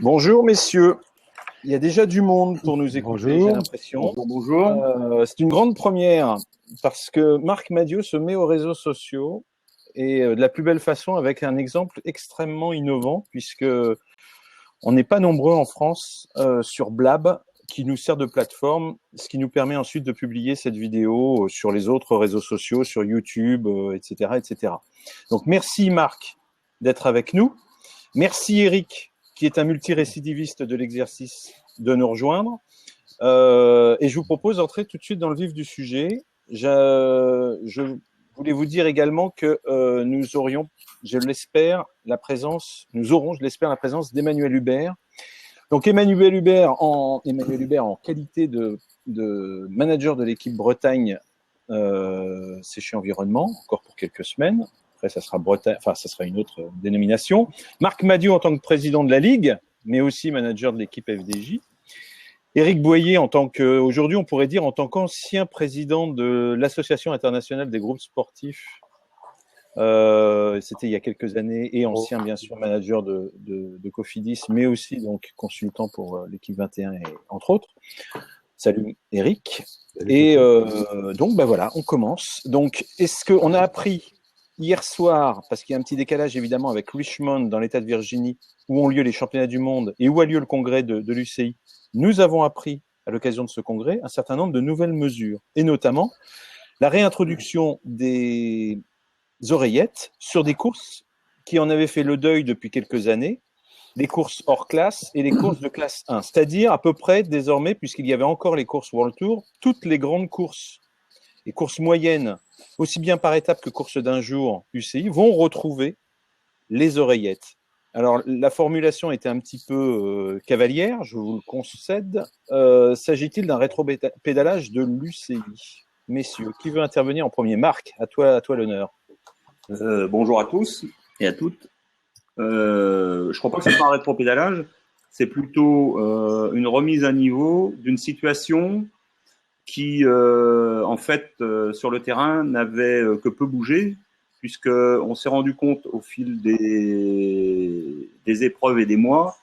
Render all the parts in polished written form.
Bonjour messieurs, il y a déjà du monde pour nous écouter, j'ai l'impression. Bonjour. C'est une grande première parce que Marc Madiot se met aux réseaux sociaux et de la plus belle façon avec un exemple extrêmement innovant puisque on n'est pas nombreux en France sur Blab qui nous sert de plateforme, ce qui nous permet ensuite de publier cette vidéo sur les autres réseaux sociaux, sur YouTube, etc., etc. Donc merci Marc d'être avec nous. Merci Eric, qui est un multirécidiviste de l'exercice, de nous rejoindre. Et je vous propose d'entrer tout de suite dans le vif du sujet. Je voulais vous dire également que nous aurons, je l'espère, la présence d'Emmanuel Hubert. Donc Emmanuel Hubert en qualité de manager de l'équipe Bretagne Séché Environnement, encore pour quelques semaines. Après, ça sera Bretagne, enfin, ça sera une autre dénomination. Marc Madiot en tant que président de la Ligue, mais aussi manager de l'équipe FDJ. Éric Boyer en tant que, aujourd'hui, on pourrait dire en tant qu'ancien président de l'Association internationale des groupes sportifs. C'était il y a quelques années et ancien, bien sûr, manager de Cofidis, mais aussi donc consultant pour l'équipe 21 et entre autres. Salut Éric. Et donc, ben voilà, on commence. Donc, est-ce qu'on a appris hier soir, parce qu'il y a un petit décalage évidemment avec Richmond dans l'État de Virginie, où ont lieu les championnats du monde et où a lieu le congrès de l'UCI, nous avons appris à l'occasion de ce congrès un certain nombre de nouvelles mesures, et notamment la réintroduction des oreillettes sur des courses qui en avaient fait le deuil depuis quelques années, les courses hors classe et les courses de classe 1, c'est-à-dire à peu près désormais, puisqu'il y avait encore les courses World Tour, toutes les grandes courses, les courses moyennes, aussi bien par étapes que courses d'un jour UCI, vont retrouver les oreillettes. Alors, la formulation était un petit peu cavalière, je vous le concède. S'agit-il d'un rétro-pédalage de l'UCI? Messieurs, qui veut intervenir en premier? Marc, à toi l'honneur. Bonjour à tous et à toutes. Je ne crois pas que ce soit un rétro-pédalage, c'est plutôt une remise à niveau d'une situation qui, en fait, sur le terrain, n'avait que peu bougé, puisqu'on s'est rendu compte au fil des épreuves et des mois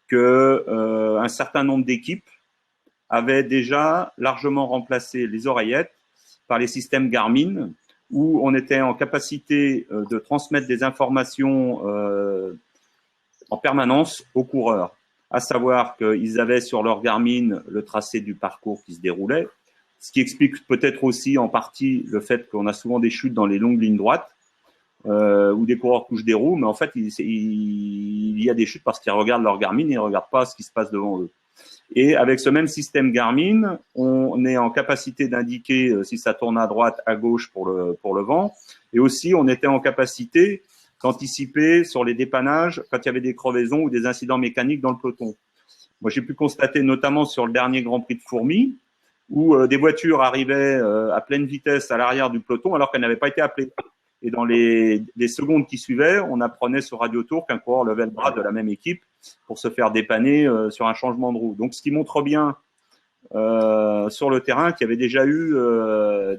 que un certain nombre d'équipes avaient déjà largement remplacé les oreillettes par les systèmes Garmin, où on était en capacité de transmettre des informations en permanence aux coureurs, à savoir qu'ils avaient sur leur Garmin le tracé du parcours qui se déroulait, ce qui explique peut-être aussi en partie le fait qu'on a souvent des chutes dans les longues lignes droites, où des coureurs touchent des roues, mais en fait, il y a des chutes parce qu'ils regardent leur Garmin et ils ne regardent pas ce qui se passe devant eux. Et avec ce même système Garmin, on est en capacité d'indiquer si ça tourne à droite, à gauche pour le vent. Et aussi, on était en capacité d'anticiper sur les dépannages quand il y avait des crevaisons ou des incidents mécaniques dans le peloton. Moi, j'ai pu constater notamment sur le dernier Grand Prix de Fourmies où des voitures arrivaient à pleine vitesse à l'arrière du peloton alors qu'elles n'avaient pas été appelées. Et dans les secondes qui suivaient, on apprenait sur Radio Tour qu'un coureur levait le bras de la même équipe pour se faire dépanner sur un changement de roue. Donc, ce qui montre bien sur le terrain qu'il y avait déjà eu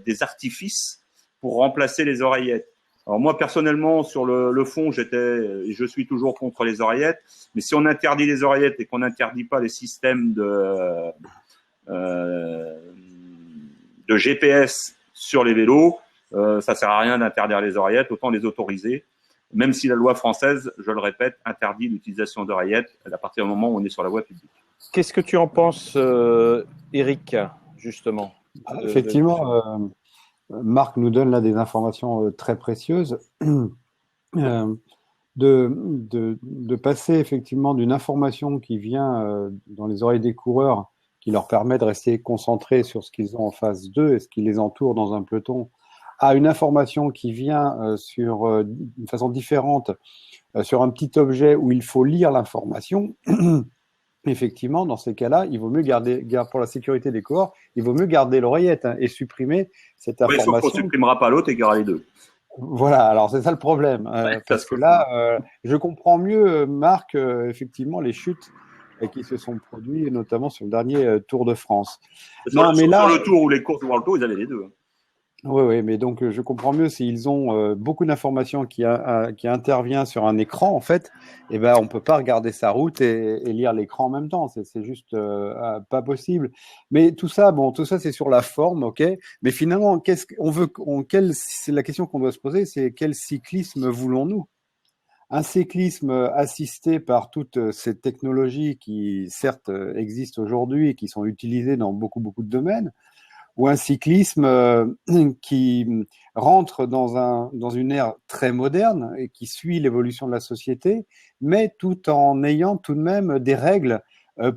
des artifices pour remplacer les oreillettes. Alors moi, personnellement, sur le fond, je suis toujours contre les oreillettes. Mais si on interdit les oreillettes et qu'on n'interdit pas les systèmes de GPS sur les vélos, ça sert à rien d'interdire les oreillettes, autant les autoriser. Même si la loi française, je le répète, interdit l'utilisation d'oreillettes à partir du moment où on est sur la voie publique. Qu'est-ce que tu en penses, Eric, justement? Effectivement, Marc nous donne là des informations très précieuses. De passer effectivement d'une information qui vient dans les oreilles des coureurs, qui leur permet de rester concentrés sur ce qu'ils ont en face d'eux et ce qui les entoure dans un peloton, à une information qui vient d'une façon différente sur un petit objet où il faut lire l'information. Effectivement, dans ces cas-là, il vaut mieux garder pour la sécurité des coureurs, il vaut mieux garder l'oreillette et supprimer cette information. Oui, sauf qu'on ne supprimera pas l'autre et qu'il y aura les deux. Voilà, alors c'est ça le problème. Parce que là, je comprends mieux, Marc, effectivement, les chutes qui se sont produites, notamment sur le dernier Tour de France. Sur le Tour ou les courses World Tour, ils avaient les deux. Oui, oui, mais donc je comprends mieux s'ils ont beaucoup d'informations qui intervient sur un écran, en fait, et ben on peut pas regarder sa route et lire l'écran en même temps. C'est juste pas possible. Mais tout ça, bon, tout ça c'est sur la forme, ok. Mais finalement, qu'est-ce qu'on veut, c'est la question qu'on doit se poser, c'est quel cyclisme voulons-nous? Un cyclisme assisté par toutes ces technologies qui, certes, existent aujourd'hui et qui sont utilisées dans beaucoup de domaines, ou un cyclisme qui rentre dans une ère très moderne et qui suit l'évolution de la société, mais tout en ayant tout de même des règles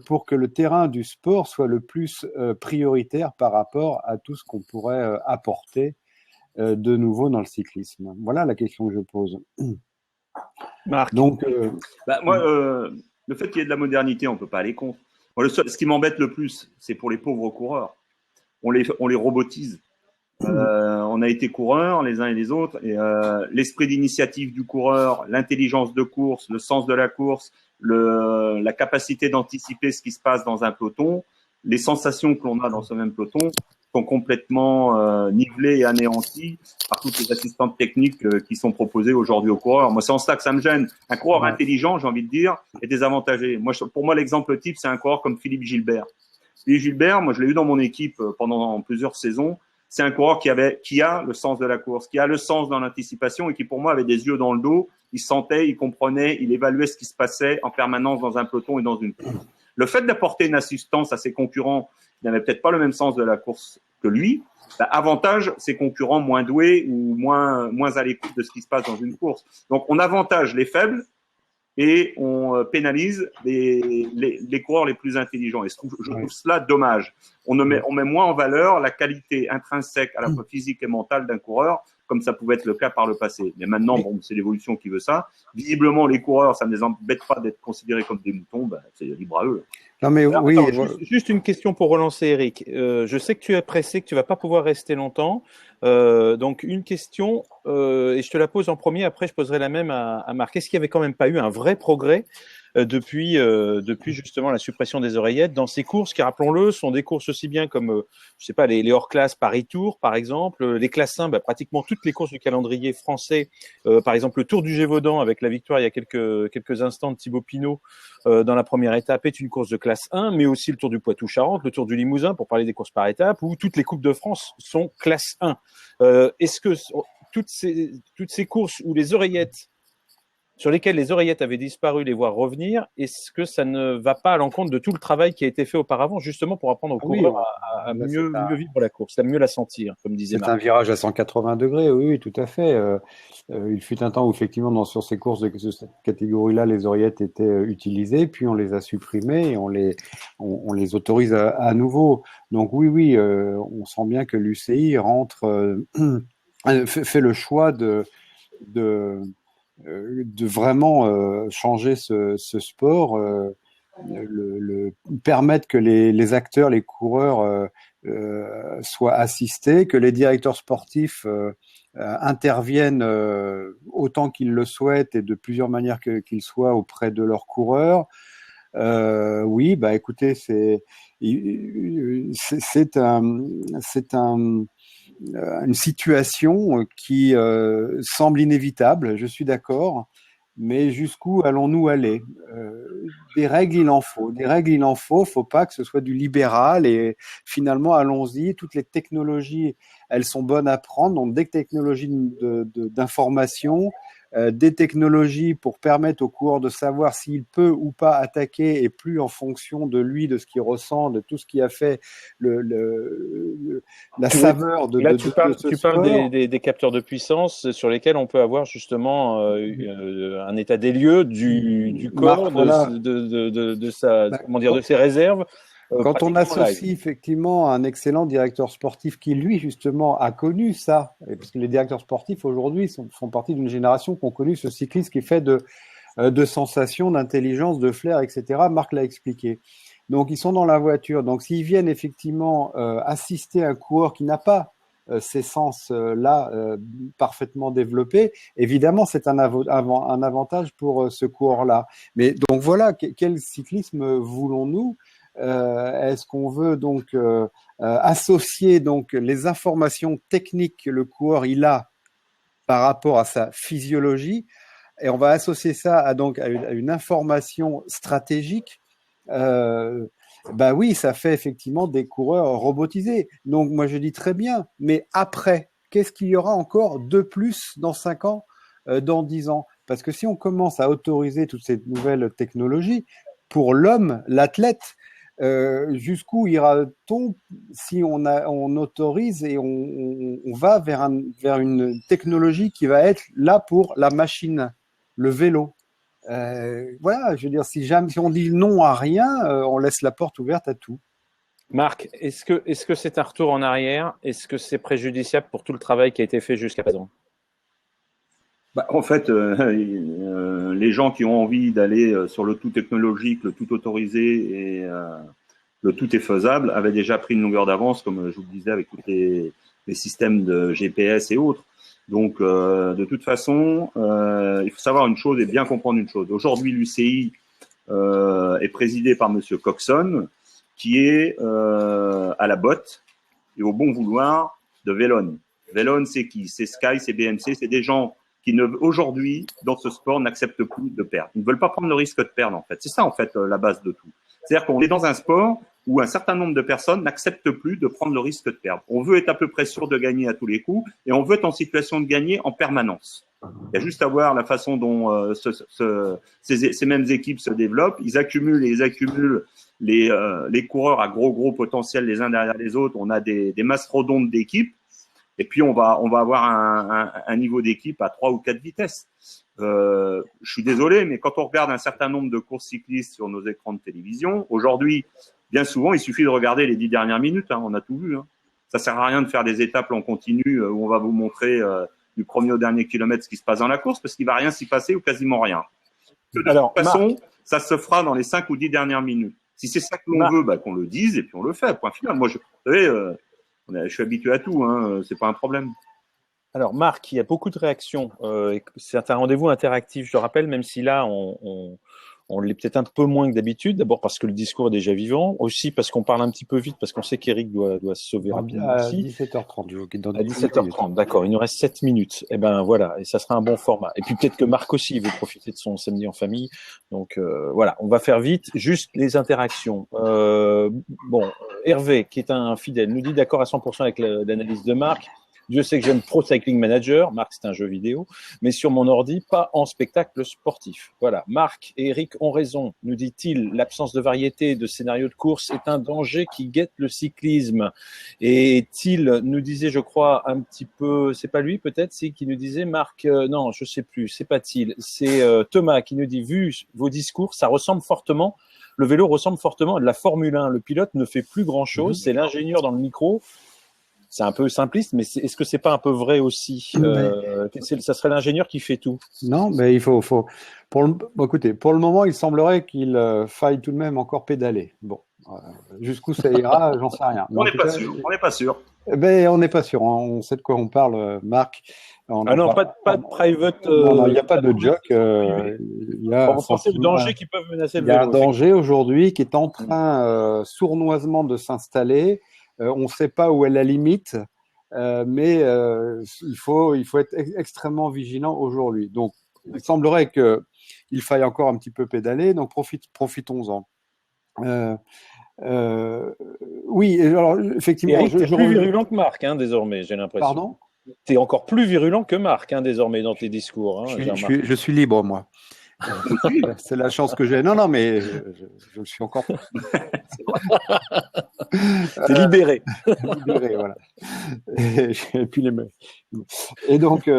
pour que le terrain du sport soit le plus prioritaire par rapport à tout ce qu'on pourrait apporter de nouveau dans le cyclisme. Voilà la question que je pose. Marc. Donc, Moi, le fait qu'il y ait de la modernité, on peut pas aller contre. Moi, ce qui m'embête le plus, c'est pour les pauvres coureurs. On les robotise. On a été coureurs les uns et les autres, et l'esprit d'initiative du coureur, l'intelligence de course, le sens de la course, la capacité d'anticiper ce qui se passe dans un peloton, les sensations que l'on a dans ce même peloton sont complètement nivelées et anéanties par toutes les assistantes techniques qui sont proposées aujourd'hui aux coureurs. Moi, c'est en cela que ça me gêne. Un coureur intelligent, j'ai envie de dire, est désavantagé. Pour moi, l'exemple type, c'est un coureur comme Philippe Gilbert. Philippe Gilbert, moi, je l'ai eu dans mon équipe pendant plusieurs saisons. C'est un coureur qui a le sens de la course, qui a le sens dans l'anticipation et qui, pour moi, avait des yeux dans le dos. Il sentait, il comprenait, il évaluait ce qui se passait en permanence dans un peloton et dans une course. Le fait d'apporter une assistance à ses concurrents qui n'avaient peut-être pas le même sens de la course que lui, avantage ses concurrents moins doués ou moins à l'écoute de ce qui se passe dans une course. Donc, on avantage les faibles et on pénalise les coureurs les plus intelligents. Et je trouve cela dommage. On met moins en valeur la qualité intrinsèque à la fois physique et mentale d'un coureur, comme ça pouvait être le cas par le passé. Mais maintenant, bon, c'est l'évolution qui veut ça. Visiblement, les coureurs, ça ne les embête pas d'être considérés comme des moutons, c'est libre à eux. Non mais alors, oui. Attends, juste une question pour relancer Eric. Je sais que tu es pressé, que tu vas pas pouvoir rester longtemps. Donc une question, et je te la pose en premier. Après, je poserai la même à Marc. Est-ce qu'il y avait quand même pas eu un vrai progrès depuis justement la suppression des oreillettes dans ces courses qui, rappelons-le, sont des courses aussi bien comme je sais pas les hors-classe Paris-Tours par exemple, les classes 1, pratiquement toutes les courses du calendrier français, par exemple le Tour du Gévaudan avec la victoire il y a quelques instants de Thibaut Pinot dans la première étape est une course de classe 1, mais aussi le Tour du Poitou-Charentes, le Tour du Limousin pour parler des courses par étapes, où toutes les coupes de France sont classe 1. Est-ce que toutes ces courses où les oreillettes sur lesquels les oreillettes avaient disparu, les voir revenir, est-ce que ça ne va pas à l'encontre de tout le travail qui a été fait auparavant, justement pour apprendre aux coureurs à mieux vivre la course, à mieux la sentir, comme disait Marc. C'est un virage à 180 degrés, oui, tout à fait. Il fut un temps où, effectivement, sur ces courses de cette catégorie-là, les oreillettes étaient utilisées, puis on les a supprimées et on les autorise à nouveau. Donc oui, on sent bien que l'UCI fait le choix de vraiment changer ce sport, permettre que les acteurs, les coureurs soient assistés, que les directeurs sportifs interviennent autant qu'ils le souhaitent et de plusieurs manières qu'ils soient auprès de leurs coureurs. Oui, écoutez, c'est une situation qui semble inévitable, je suis d'accord, mais jusqu'où allons-nous aller? Des règles, il en faut. Faut pas que ce soit du libéral et finalement, allons-y. Toutes les technologies, elles sont bonnes à prendre. Donc, des technologies d'information, des technologies pour permettre au coureur de savoir s'il peut ou pas attaquer et plus en fonction de lui, de ce qu'il ressent, de tout ce qui a fait la saveur de là, de tu parles sport. des capteurs de puissance sur lesquels on peut avoir justement un état des lieux du corps, Marc, de ses réserves. Quand on associe effectivement un excellent directeur sportif qui, lui, justement, a connu ça, parce que les directeurs sportifs aujourd'hui font partie d'une génération qui ont connu ce cyclisme qui est fait de sensations, d'intelligence, de flair, etc. Marc l'a expliqué. Donc, ils sont dans la voiture. Donc, s'ils viennent effectivement assister un coureur qui n'a pas ces sens-là parfaitement développés, évidemment, c'est un avantage pour ce coureur-là. Mais donc voilà, quel cyclisme voulons-nous ? Est-ce qu'on veut donc associer donc les informations techniques que le coureur il a par rapport à sa physiologie, et on va associer ça à une information stratégique? Bah oui, ça fait effectivement des coureurs robotisés. Donc moi je dis très bien, mais après, qu'est-ce qu'il y aura encore de plus dans 5 ans, dans 10 ans? Parce que si on commence à autoriser toutes ces nouvelles technologies, pour l'homme, l'athlète, jusqu'où ira-t-on si on autorise et on va vers une technologie qui va être là pour la machine, le vélo? Voilà, je veux dire, si on dit non à rien, on laisse la porte ouverte à tout. Marc, est-ce que c'est un retour en arrière? Est-ce que c'est préjudiciable pour tout le travail qui a été fait jusqu'à présent? En fait, les gens qui ont envie d'aller sur le tout technologique, le tout autorisé et le tout est faisable avaient déjà pris une longueur d'avance, comme je vous le disais, avec tous les systèmes de GPS et autres. Donc, de toute façon, il faut savoir une chose et bien comprendre une chose. Aujourd'hui, l'UCI est présidé par Monsieur Coxon, qui est à la botte et au bon vouloir de Vélone. Vélone, c'est qui? C'est Sky, c'est BMC, c'est des gens qui aujourd'hui, dans ce sport, n'acceptent plus de perdre. Ils ne veulent pas prendre le risque de perdre, en fait. C'est ça, en fait, la base de tout. C'est-à-dire qu'on est dans un sport où un certain nombre de personnes n'acceptent plus de prendre le risque de perdre. On veut être à peu près sûr de gagner à tous les coups et on veut être en situation de gagner en permanence. Il y a juste à voir la façon dont ces mêmes équipes se développent. Ils accumulent les coureurs à gros potentiel les uns derrière les autres. On a des mastodontes d'équipes. Et puis, on va avoir un niveau d'équipe à 3 ou 4 vitesses. Je suis désolé, mais quand on regarde un certain nombre de courses cyclistes sur nos écrans de télévision, aujourd'hui, bien souvent, il suffit de regarder les 10 dernières minutes. On a tout vu. Ça sert à rien de faire des étapes en continu où on va vous montrer du premier au dernier kilomètre ce qui se passe dans la course parce qu'il va rien s'y passer ou quasiment rien. De toute façon, ça se fera dans les 5 ou 10 dernières minutes. Si c'est ça que l'on veut, qu'on le dise et puis on le fait. Point final. Moi, vous savez, je suis habitué à tout, c'est pas un problème. Alors Marc, il y a beaucoup de réactions. C'est un rendez-vous interactif, je le rappelle, même si là on l'est peut-être un peu moins que d'habitude. D'abord parce que le discours est déjà vivant, aussi parce qu'on parle un petit peu vite, parce qu'on sait qu'Éric doit se sauver rapidement à aussi. 17h30. À 17h30, d'accord. Il nous reste 7 minutes. Et ben voilà, et ça sera un bon format. Et puis peut-être que Marc aussi veut profiter de son samedi en famille. Donc voilà, on va faire vite. Juste les interactions. Hervé, qui est un fidèle, nous dit d'accord à 100% avec l'analyse de Marc. Dieu sait que j'aime Pro Cycling Manager. Marc, c'est un jeu vidéo. Mais sur mon ordi, pas en spectacle sportif. Voilà. Marc et Eric ont raison, nous dit-il. L'absence de variété de scénarios de course est un danger qui guette le cyclisme. Et Thiel nous disait, je crois, un petit peu, c'est pas lui peut-être, c'est qui nous disait, Marc, non, je sais plus, c'est pas Thiel. C'est Thomas qui nous dit, vu vos discours, ça ressemble fortement, le vélo ressemble fortement à de la Formule 1. Le pilote ne fait plus grand-chose, c'est l'ingénieur dans le micro. C'est un peu simpliste, mais est-ce que c'est pas un peu vrai aussi? Ça serait l'ingénieur qui fait tout. Non, mais il faut écoutez, pour le moment, il semblerait qu'il faille tout de même encore pédaler. Bon, jusqu'où ça ira, j'en sais rien. On n'est pas sûr. On n'est pas sûr. Ben, on n'est pas sûr. On sait de quoi on parle, Marc. Pas de private. Non, il n'y a pas de joke. Il y a le danger qui peuvent menacer le vélo. Il y a un vélo, danger aujourd'hui qui est en train sournoisement de s'installer. On ne sait pas où est la limite, mais il faut être extrêmement vigilant aujourd'hui. Donc, il semblerait qu'il faille encore un petit peu pédaler, donc profitons-en. Oui, alors effectivement. Eric, tu es plus virulent que Marc, désormais, j'ai l'impression. Pardon ? Tu es encore plus virulent que Marc, désormais, dans tes discours. Je suis libre, moi. C'est la chance que j'ai. Non, mais je le suis encore. T'es libéré. Libéré, voilà. Et donc,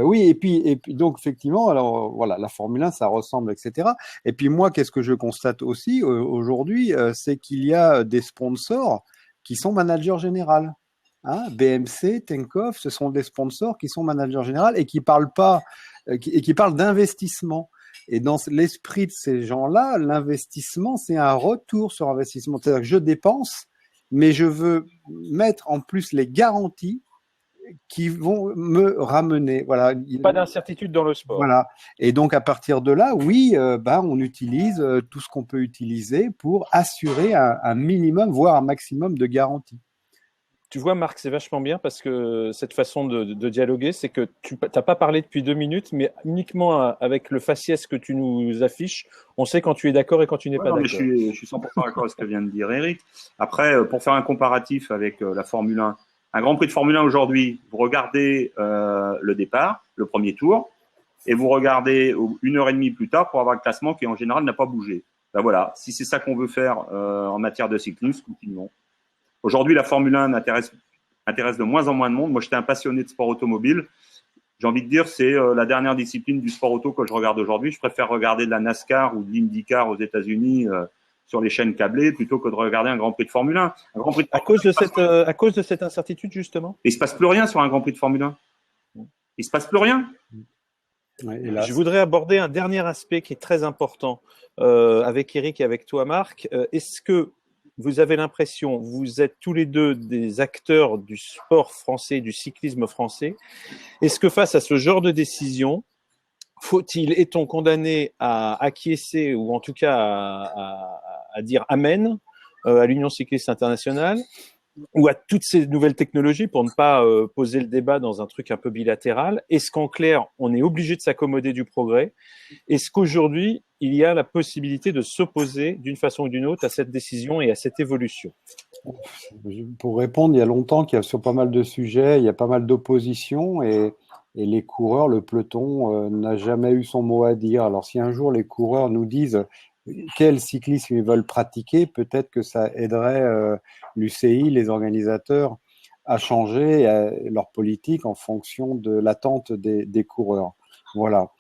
oui, et puis donc effectivement, alors voilà, la Formule 1, ça ressemble, etc. Et puis moi, qu'est-ce que je constate aussi aujourd'hui, c'est qu'il y a des sponsors qui sont managers généraux. BMC, Tinkoff, ce sont des sponsors qui sont managers généraux et qui parlent pas. Qui parle d'investissement. Et dans l'esprit de ces gens-là, l'investissement, c'est un retour sur investissement. C'est-à-dire que je dépense, mais je veux mettre en plus les garanties qui vont me ramener. Voilà. Pas d'incertitude dans le sport. Voilà. Et donc, à partir de là, oui, on utilise tout ce qu'on peut utiliser pour assurer un minimum, voire un maximum de garantie. Tu vois, Marc, c'est vachement bien parce que cette façon de dialoguer, c'est que tu n'as pas parlé depuis 2 minutes, mais uniquement avec le faciès que tu nous affiches, on sait quand tu es d'accord et quand tu n'es pas d'accord. Je suis 100% d'accord avec ce que vient de dire Eric. Après, pour faire un comparatif avec la Formule 1, un Grand Prix de Formule 1 aujourd'hui, vous regardez le départ, le premier tour, et vous regardez 1h30 plus tard pour avoir le classement qui en général n'a pas bougé. Ben voilà, si c'est ça qu'on veut faire en matière de cyclisme, continuons. Aujourd'hui, la Formule 1 intéresse de moins en moins de monde. Moi, j'étais un passionné de sport automobile. J'ai envie de dire, c'est la dernière discipline du sport auto que je regarde aujourd'hui. Je préfère regarder de la NASCAR ou de l'IndyCar aux États-Unis sur les chaînes câblées plutôt que de regarder un Grand Prix de Formule 1. À cause de cette incertitude, justement. Il se passe plus rien sur un Grand Prix de Formule 1. Il se passe plus rien. Ouais, je voudrais aborder un dernier aspect qui est très important avec Eric et avec toi, Marc. Est-ce que vous avez l'impression, vous êtes tous les deux des acteurs du sport français, du cyclisme français. Est-ce que face à ce genre de décision, est-on condamné à acquiescer ou en tout cas à dire amen à l'Union cycliste internationale ou à toutes ces nouvelles technologies pour ne pas poser le débat dans un truc un peu bilatéral? Est-ce qu'en clair, on est obligé de s'accommoder du progrès? Est-ce qu'aujourd'hui, il y a la possibilité de s'opposer d'une façon ou d'une autre à cette décision et à cette évolution? Pour répondre, il y a longtemps qu'il y a sur pas mal de sujets, il y a pas mal d'oppositions et les coureurs, le peloton n'a jamais eu son mot à dire. Alors si un jour les coureurs nous disent quel cyclisme ils veulent pratiquer, peut-être que ça aiderait l'UCI, les organisateurs, à changer leur politique en fonction de l'attente des coureurs. Voilà.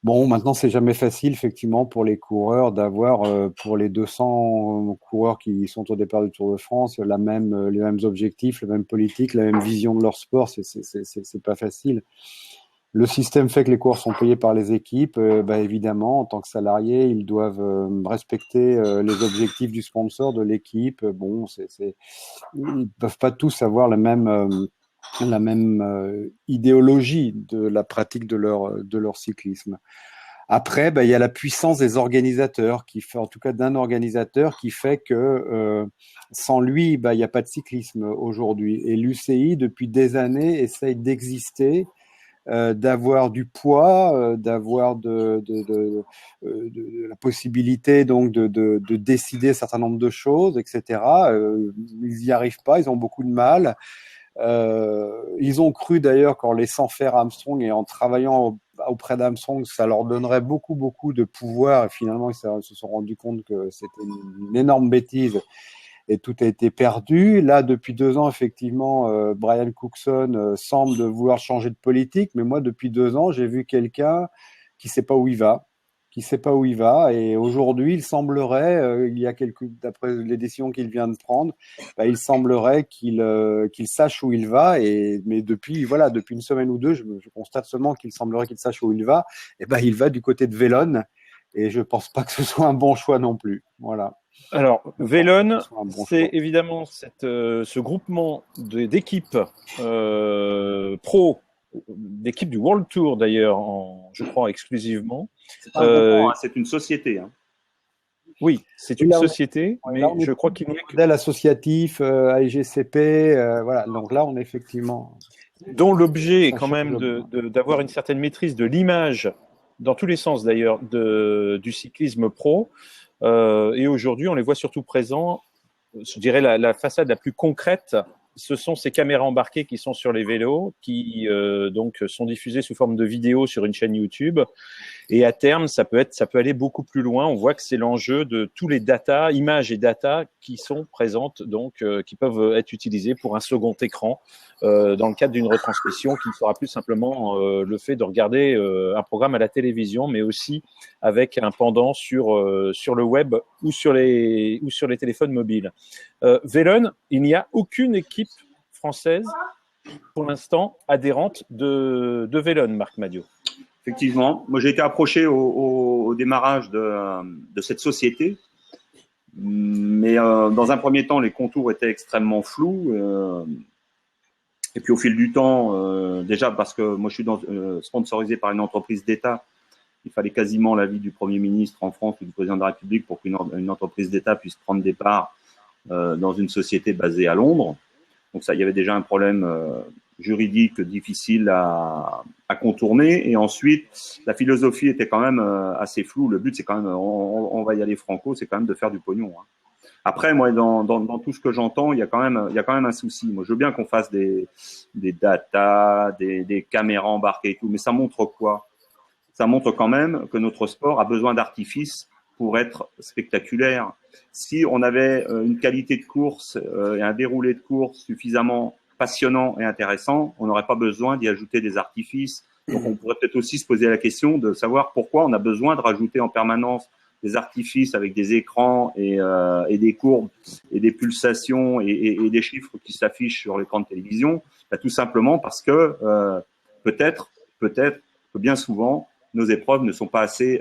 Bon, maintenant, c'est jamais facile, effectivement, pour les coureurs d'avoir, pour les 200 coureurs qui sont au départ du Tour de France, les mêmes objectifs, la même politique, la même vision de leur sport. C'est pas facile. Le système fait que les coureurs sont payés par les équipes. Évidemment, en tant que salariés, ils doivent respecter les objectifs du sponsor de l'équipe. Bon, ils peuvent pas tous avoir la même idéologie de la pratique de leur cyclisme. Après, il y a la puissance des organisateurs, en tout cas d'un organisateur, qui fait que sans lui, il n'y a pas de cyclisme aujourd'hui. Et l'UCI, depuis des années, essaye d'exister, d'avoir du poids, d'avoir de la possibilité donc de décider un certain nombre de choses, etc. Ils n'y arrivent pas, ils ont beaucoup de mal. Ils ont cru d'ailleurs qu'en laissant faire Armstrong et en travaillant auprès d'Armstrong, ça leur donnerait beaucoup de pouvoir. Et finalement, ils se sont rendus compte que c'était une énorme bêtise et tout a été perdu. Là, depuis 2 ans, effectivement, Brian Cookson semble vouloir changer de politique. Mais moi, depuis 2 ans, j'ai vu quelqu'un qui sait pas où il va. Et aujourd'hui, il semblerait, d'après les décisions qu'il vient de prendre, il semblerait qu'il sache où il va. Mais depuis une semaine ou 2, je constate seulement qu'il semblerait qu'il sache où il va. Et il va du côté de Vélone. Et je pense pas que ce soit un bon choix non plus. Voilà. Alors, Vélone, c'est évidemment ce groupement d'équipes pro, d'équipes du World Tour d'ailleurs, je crois exclusivement. C'est une société. Hein. Oui, c'est une société, mais je crois qu'il y a un modèle associatif, AIGCP, voilà. Donc là, on est effectivement. Dont l'objet est quand même d'avoir une certaine maîtrise de l'image, dans tous les sens d'ailleurs, du cyclisme pro. Et aujourd'hui, on les voit surtout présents. Je dirais la façade la plus concrète, ce sont ces caméras embarquées qui sont sur les vélos, qui donc sont diffusées sous forme de vidéo sur une chaîne YouTube. Et à terme, ça peut aller beaucoup plus loin. On voit que c'est l'enjeu de tous les images et data qui sont présentes, donc qui peuvent être utilisées pour un second écran dans le cadre d'une retransmission qui ne sera plus simplement le fait de regarder un programme à la télévision, mais aussi avec un pendant sur le web ou sur les téléphones mobiles. Vélone, il n'y a aucune équipe française pour l'instant adhérente de Vélone, Marc Madiot. Effectivement, moi j'ai été approché au démarrage de cette société, mais dans un premier temps les contours étaient extrêmement flous. Et puis au fil du temps, déjà parce que moi je suis sponsorisé par une entreprise d'État, il fallait quasiment l'avis du Premier ministre en France ou du Président de la République pour qu'une entreprise d'État puisse prendre des parts dans une société basée à Londres. Donc ça, il y avait déjà un problème juridique difficile à contourner. Et ensuite, la philosophie était quand même assez floue. Le but, c'est quand même, on va y aller franco, c'est quand même de faire du pognon. Hein. Après, moi, dans tout ce que j'entends, il y a quand même un souci. Moi, je veux bien qu'on fasse des data, des caméras embarquées et tout, mais ça montre quoi? Ça montre quand même que notre sport a besoin d'artifices pour être spectaculaire. Si on avait une qualité de course et un déroulé de course suffisamment passionnant et intéressant, on n'aurait pas besoin d'y ajouter des artifices. Donc, on pourrait peut-être aussi se poser la question de savoir pourquoi on a besoin de rajouter en permanence des artifices avec des écrans et des courbes et des pulsations et des chiffres qui s'affichent sur l'écran de télévision. Bah, tout simplement parce que peut-être que bien souvent, nos épreuves ne sont pas assez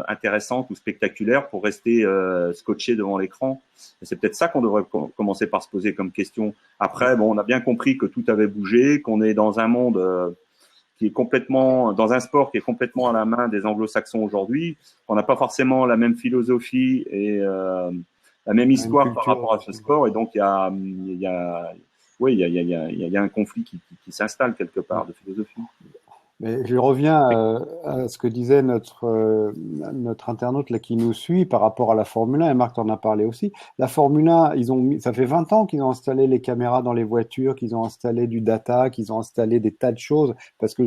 intéressantes ou spectaculaires pour rester scotchés devant l'écran. C'est peut-être ça qu'on devrait commencer par se poser comme question. Après, bon, on a bien compris que tout avait bougé, qu'on est dans un monde qui est complètement, dans un sport qui est complètement à la main des anglo-saxons aujourd'hui. On n'a pas forcément la même philosophie et la même histoire par rapport à ce sport. Et donc, il y a un conflit qui s'installe quelque part de philosophie. Mais je reviens à ce que disait notre internaute là qui nous suit par rapport à la Formule 1, et Marc t'en a parlé aussi. La Formule 1, ça fait 20 ans qu'ils ont installé les caméras dans les voitures, qu'ils ont installé du data, qu'ils ont installé des tas de choses, parce que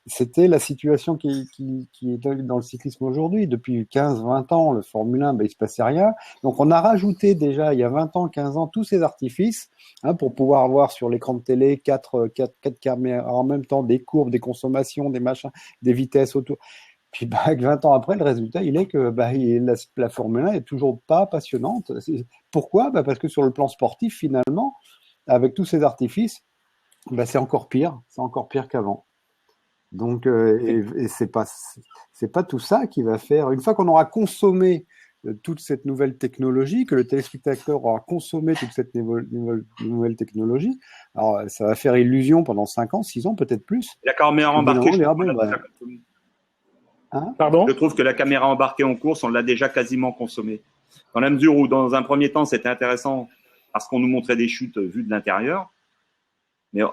c'était la situation qui est dans le cyclisme aujourd'hui. Depuis 15-20 ans, le Formule 1, il se passait rien. Donc on a rajouté déjà, il y a 20 ans, 15 ans, tous ces artifices, pour pouvoir avoir sur l'écran de télé quatre caméras en même temps, des courbes, des consommations, des machins, des vitesses autour. Puis 20 ans après, le résultat, il est que la Formule 1 est toujours pas passionnante. Pourquoi? Parce que sur le plan sportif, finalement, avec tous ces artifices, c'est encore pire qu'avant. Donc, et c'est pas tout ça qui va faire. Une fois qu'on aura consommé toute cette nouvelle technologie, que le téléspectateur aura consommé toute cette nouvelle technologie, alors ça va faire illusion pendant 5 ans, 6 ans, peut-être plus. La caméra embarquée, Pardon ? Je trouve que la caméra embarquée en course, on l'a déjà quasiment consommée. Dans la mesure où, dans un premier temps, c'était intéressant parce qu'on nous montrait des chutes vues de l'intérieur. Mais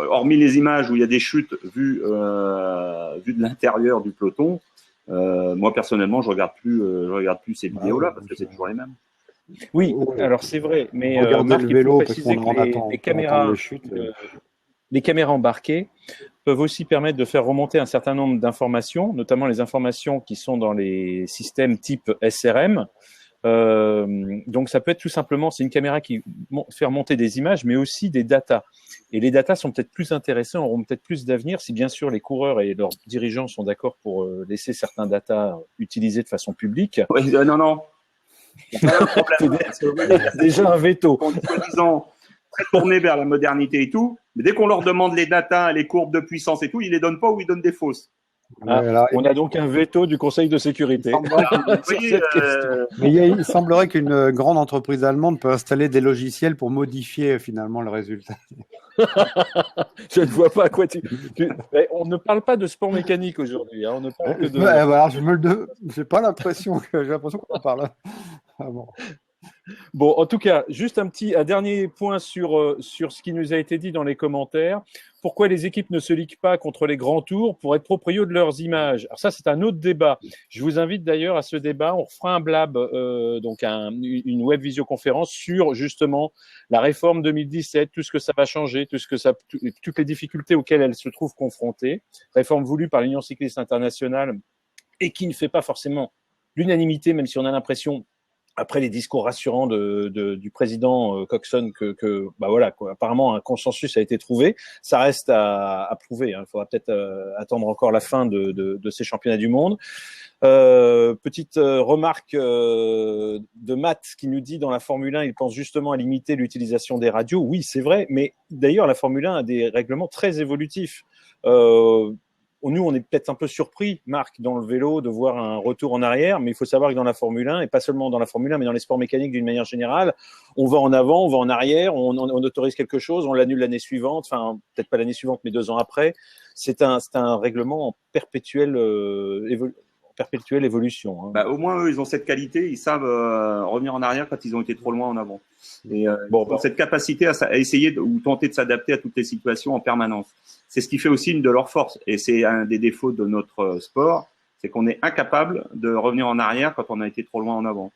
hormis les images où il y a des chutes vues de l'intérieur du peloton, moi personnellement, je regarde plus ces vidéos-là parce que c'est toujours les mêmes. Oui, alors c'est vrai, mais Marc, il faut préciser que les caméras embarquées peuvent aussi permettre de faire remonter un certain nombre d'informations, notamment les informations qui sont dans les systèmes type SRM. Donc ça peut être tout simplement, c'est une caméra qui fait remonter des images, mais aussi des datas. Et les datas sont peut-être plus intéressants, auront peut-être plus d'avenir si bien sûr les coureurs et leurs dirigeants sont d'accord pour laisser certains datas utilisés de façon publique. Oui, non. Déjà un veto. Soi-disant très tourné vers la modernité et tout, mais dès qu'on leur demande les datas, les courbes de puissance et tout, ils les donnent pas ou ils donnent des fausses. On a donc un veto du Conseil de sécurité. Il semblerait qu'une grande entreprise allemande peut installer des logiciels pour modifier finalement le résultat. Je ne vois pas à quoi on ne parle pas de sport mécanique aujourd'hui. On ne parle que de. Alors, j'ai pas l'impression j'ai l'impression qu'on en parle. Bon, en tout cas, juste un dernier point sur ce qui nous a été dit dans les commentaires. Pourquoi les équipes ne se liguent pas contre les grands tours pour être proprios de leurs images? Alors ça, c'est un autre débat. Je vous invite d'ailleurs à ce débat. On fera un blab, donc une web visioconférence sur justement la réforme 2017, tout ce que ça va changer, toutes les difficultés auxquelles elle se trouve confrontée. Réforme voulue par l'Union cycliste internationale et qui ne fait pas forcément l'unanimité, même si on a l'impression après les discours rassurants du président Coxon apparemment un consensus a été trouvé. Ça reste à prouver. Il faudra peut-être attendre encore la fin de ces championnats du monde. Petite remarque de Matt qui nous dit dans la Formule 1, il pense justement à limiter l'utilisation des radios. Oui, c'est vrai, mais d'ailleurs la Formule 1 a des règlements très évolutifs. nous, on est peut-être un peu surpris, Marc, dans le vélo, de voir un retour en arrière, mais il faut savoir que dans la Formule 1, et pas seulement dans la Formule 1, mais dans les sports mécaniques d'une manière générale, on va en avant, on va en arrière, on autorise quelque chose, on l'annule l'année suivante, enfin, peut-être pas l'année suivante, mais 2 ans après. C'est un règlement en perpétuelle évolution. Hein. Bah, au moins, eux, ils ont cette qualité, ils savent revenir en arrière quand ils ont été trop loin en avant. Et ils ont cette capacité à essayer ou tenter de s'adapter à toutes les situations en permanence. C'est ce qui fait aussi une de leurs forces. Et c'est un des défauts de notre sport, c'est qu'on est incapable de revenir en arrière quand on a été trop loin en avant.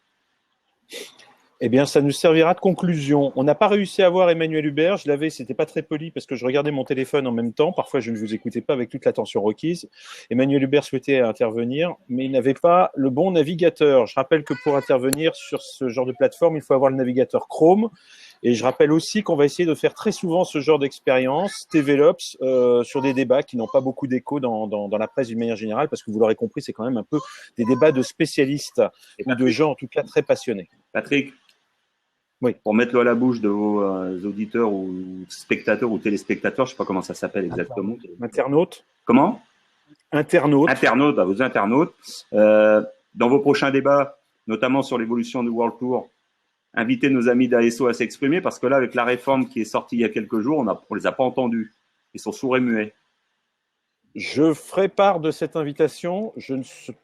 Eh bien, ça nous servira de conclusion. On n'a pas réussi à voir Emmanuel Hubert. Je l'avais, c'était pas très poli parce que je regardais mon téléphone en même temps. Parfois, je ne vous écoutais pas avec toute l'attention requise. Emmanuel Hubert souhaitait intervenir, mais il n'avait pas le bon navigateur. Je rappelle que pour intervenir sur ce genre de plateforme, il faut avoir le navigateur Chrome. Et je rappelle aussi qu'on va essayer de faire très souvent ce genre d'expérience, TVLops, sur des débats qui n'ont pas beaucoup d'écho dans la presse d'une manière générale, parce que vous l'aurez compris, c'est quand même un peu des débats de spécialistes ou de gens en tout cas très passionnés. Patrick, oui. Pour mettre l'eau à la bouche de vos auditeurs ou spectateurs ou téléspectateurs, je sais pas comment ça s'appelle exactement. Internautes. Comment? Internautes. Internautes, vos internautes. Dans vos prochains débats, notamment sur l'évolution du World Tour, invitez nos amis d'ASO à s'exprimer parce que là, avec la réforme qui est sortie il y a quelques jours, on les a pas entendus. Ils sont sourds et muets. Je ferai part de cette invitation. Je ne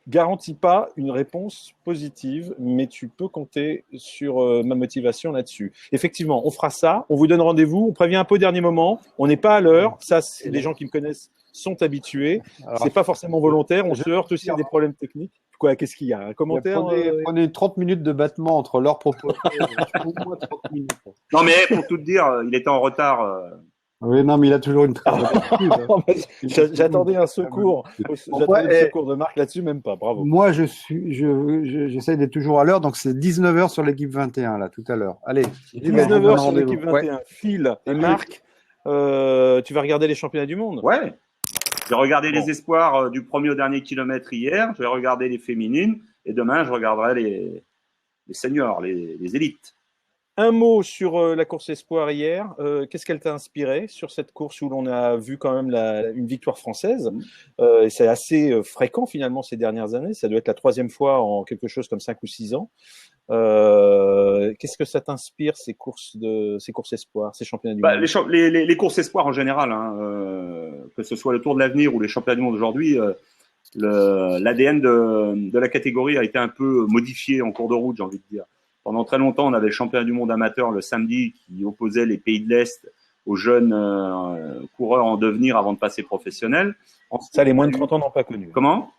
garantis pas une réponse positive, mais tu peux compter sur ma motivation là-dessus. Effectivement, on fera ça. On vous donne rendez-vous. On prévient un peu au dernier moment. On n'est pas à l'heure. Ça, les gens qui me connaissent sont habitués. C'est pas forcément volontaire. On se heurte aussi à des problèmes techniques. Quoi, qu'est-ce qu'il y a? Un commentaire? Prenez 30 minutes de battement entre leurs propos. Non, mais pour tout te dire, il était en retard. Oui, non, mais il a toujours une très bonne attitude. J'attendais un secours. J'attendais le secours de Marc là-dessus, même pas. Bravo. Moi, j'essaie d'être toujours à l'heure, donc c'est 19h sur l'équipe 21, là, tout à l'heure. Allez. 19h sur l'équipe 21. Phil et Marc, tu vas regarder les championnats du monde? Ouais. J'ai regardé les espoirs du premier au dernier kilomètre hier. Je vais regarder les féminines. Et demain, je regarderai les seniors, les élites. Un mot sur la course espoir hier. Qu'est-ce qu'elle t'a inspiré sur cette course où l'on a vu quand même une victoire française? Et c'est assez fréquent finalement ces dernières années. Ça doit être la 3e fois en quelque chose comme 5 ou 6 ans. Qu'est-ce que ça t'inspire ces courses espoirs, ces championnats du monde? Les courses espoirs en général, que ce soit le Tour de l'Avenir ou les championnats du monde aujourd'hui, l'ADN de la catégorie a été un peu modifié en cours de route, j'ai envie de dire. Pendant très longtemps, on avait le championnat du monde amateur le samedi qui opposait les pays de l'Est aux jeunes coureurs en devenir avant de passer professionnel. Ensuite, ça, les moins de 30 ans n'ont pas connu. Comment?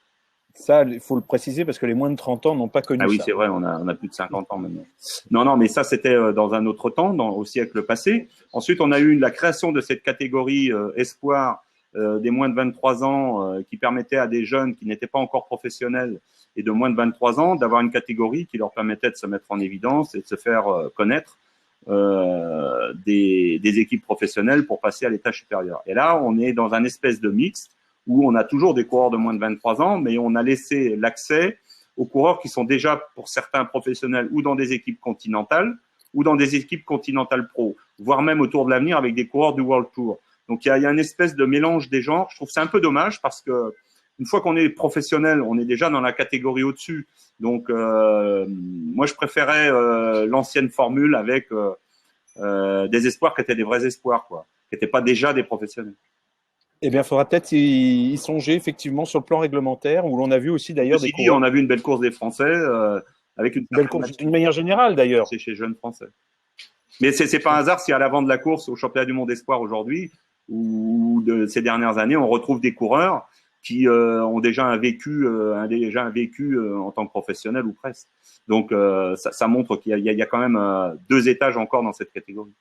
Ça, il faut le préciser parce que les moins de 30 ans n'ont pas connu ça. Ah oui, c'est vrai, on a plus de 50 ans maintenant. Non, mais ça, c'était dans un autre temps, au siècle passé. Ensuite, on a eu la création de cette catégorie espoir des moins de 23 ans qui permettait à des jeunes qui n'étaient pas encore professionnels et de moins de 23 ans d'avoir une catégorie qui leur permettait de se mettre en évidence et de se faire connaître des équipes professionnelles pour passer à l'étage supérieur. Et là, on est dans un espèce de mixte où on a toujours des coureurs de moins de 23 ans, mais on a laissé l'accès aux coureurs qui sont déjà, pour certains professionnels, ou dans des équipes continentales, ou dans des équipes continentales pro, voire même au Tour de l'Avenir avec des coureurs du World Tour. Donc, il y a une espèce de mélange des genres. Je trouve que c'est un peu dommage parce que une fois qu'on est professionnel, on est déjà dans la catégorie au-dessus. Donc, moi, je préférais l'ancienne formule avec des espoirs qui étaient des vrais espoirs, quoi, qui n'étaient pas déjà des professionnels. Eh bien, il faudra peut-être y songer effectivement sur le plan réglementaire, où l'on a vu aussi d'ailleurs des courses. On a vu une belle course des Français avec une belle course d'une manière générale d'ailleurs. C'est chez jeunes Français. Mais c'est pas un hasard si à l'avant de la course au championnat du monde espoir aujourd'hui ou de ces dernières années, on retrouve des coureurs qui ont déjà un vécu en tant que professionnel ou presque. Donc ça montre qu'il y a quand même 2 étages encore dans cette catégorie.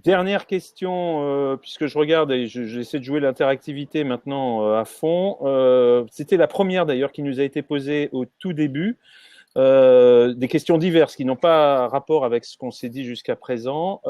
Dernière question, puisque je regarde et j'essaie de jouer l'interactivité maintenant à fond. C'était la première d'ailleurs qui nous a été posée au tout début. Des questions diverses qui n'ont pas rapport avec ce qu'on s'est dit jusqu'à présent.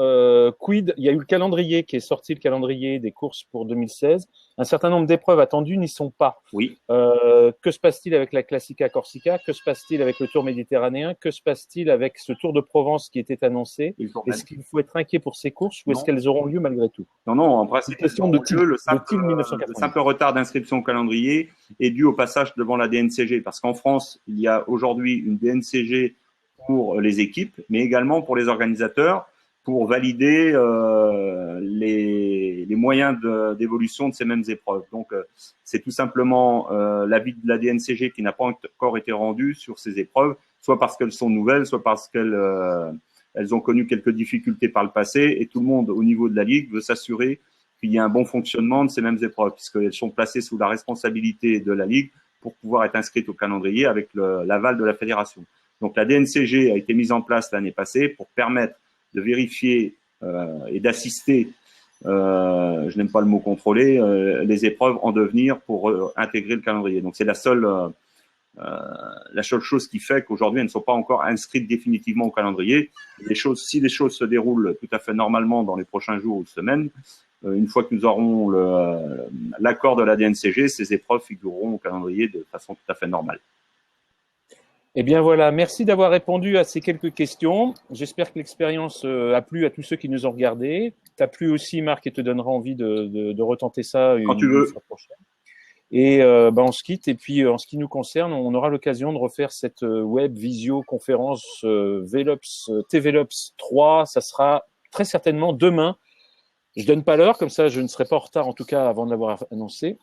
Quid, il y a eu le calendrier qui est sorti, le calendrier des courses pour 2016. un certain nombre d'épreuves attendues n'y sont pas. Oui. Que se passe-t-il avec la Classica Corsica? Que se passe-t-il avec le Tour méditerranéen? Que se passe-t-il avec ce Tour de Provence qui était annoncé? Est-ce qu'il faut être inquiet pour ces courses ou est-ce qu'elles auront lieu malgré tout? Non, en principe, question de titre, le simple retard d'inscription au calendrier est dû au passage devant la DNCG. Parce qu'en France, il y a aujourd'hui une DNCG pour les équipes, mais également pour les organisateurs, pour valider les moyens d'évolution de ces mêmes épreuves. Donc, c'est tout simplement l'avis de la DNCG qui n'a pas encore été rendu sur ces épreuves, soit parce qu'elles sont nouvelles, soit parce qu'elles ont connu quelques difficultés par le passé, et tout le monde au niveau de la Ligue veut s'assurer qu'il y a un bon fonctionnement de ces mêmes épreuves, puisqu'elles sont placées sous la responsabilité de la Ligue pour pouvoir être inscrites au calendrier avec l'aval de la fédération. Donc la DNCG a été mise en place l'année passée pour permettre de vérifier et d'assister, je n'aime pas le mot contrôler, les épreuves en devenir pour intégrer le calendrier. Donc c'est la seule chose qui fait qu'aujourd'hui elles ne sont pas encore inscrites définitivement au calendrier. Si les choses se déroulent tout à fait normalement dans les prochains jours ou semaines, une fois que nous aurons l'accord de la DNCG, ces épreuves figureront au calendrier de façon tout à fait normale. Eh bien voilà, merci d'avoir répondu à ces quelques questions. J'espère que l'expérience a plu à tous ceux qui nous ont regardés. T'as plu aussi, Marc, et te donnera envie de retenter ça quand tu veux. Fois prochaine. Et on se quitte. Et puis, en ce qui nous concerne, on aura l'occasion de refaire cette web visioconférence Velops, TVelops 3. Ça sera très certainement demain. Je donne pas l'heure, comme ça je ne serai pas en retard, en tout cas avant de l'avoir annoncé.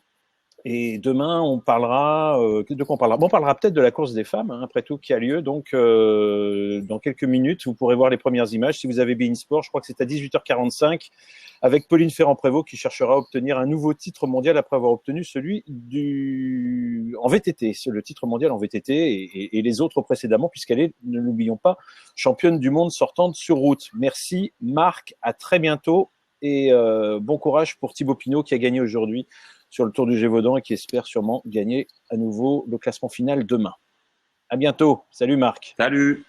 Et demain, on parlera de quoi on parlera? Bon, on parlera peut-être de la course des femmes, hein, après tout, qui a lieu. Donc, dans quelques minutes, vous pourrez voir les premières images. Si vous avez beIN Sport, je crois que c'est à 18h45, avec Pauline Ferrand-Prévot qui cherchera à obtenir un nouveau titre mondial après avoir obtenu celui en VTT, le titre mondial en VTT et les autres précédemment, puisqu'elle est, ne l'oublions pas, championne du monde sortante sur route. Merci Marc, à très bientôt et bon courage pour Thibaut Pinot qui a gagné aujourd'hui sur le Tour du Gévaudan et qui espère sûrement gagner à nouveau le classement final demain. À bientôt. Salut Marc. Salut.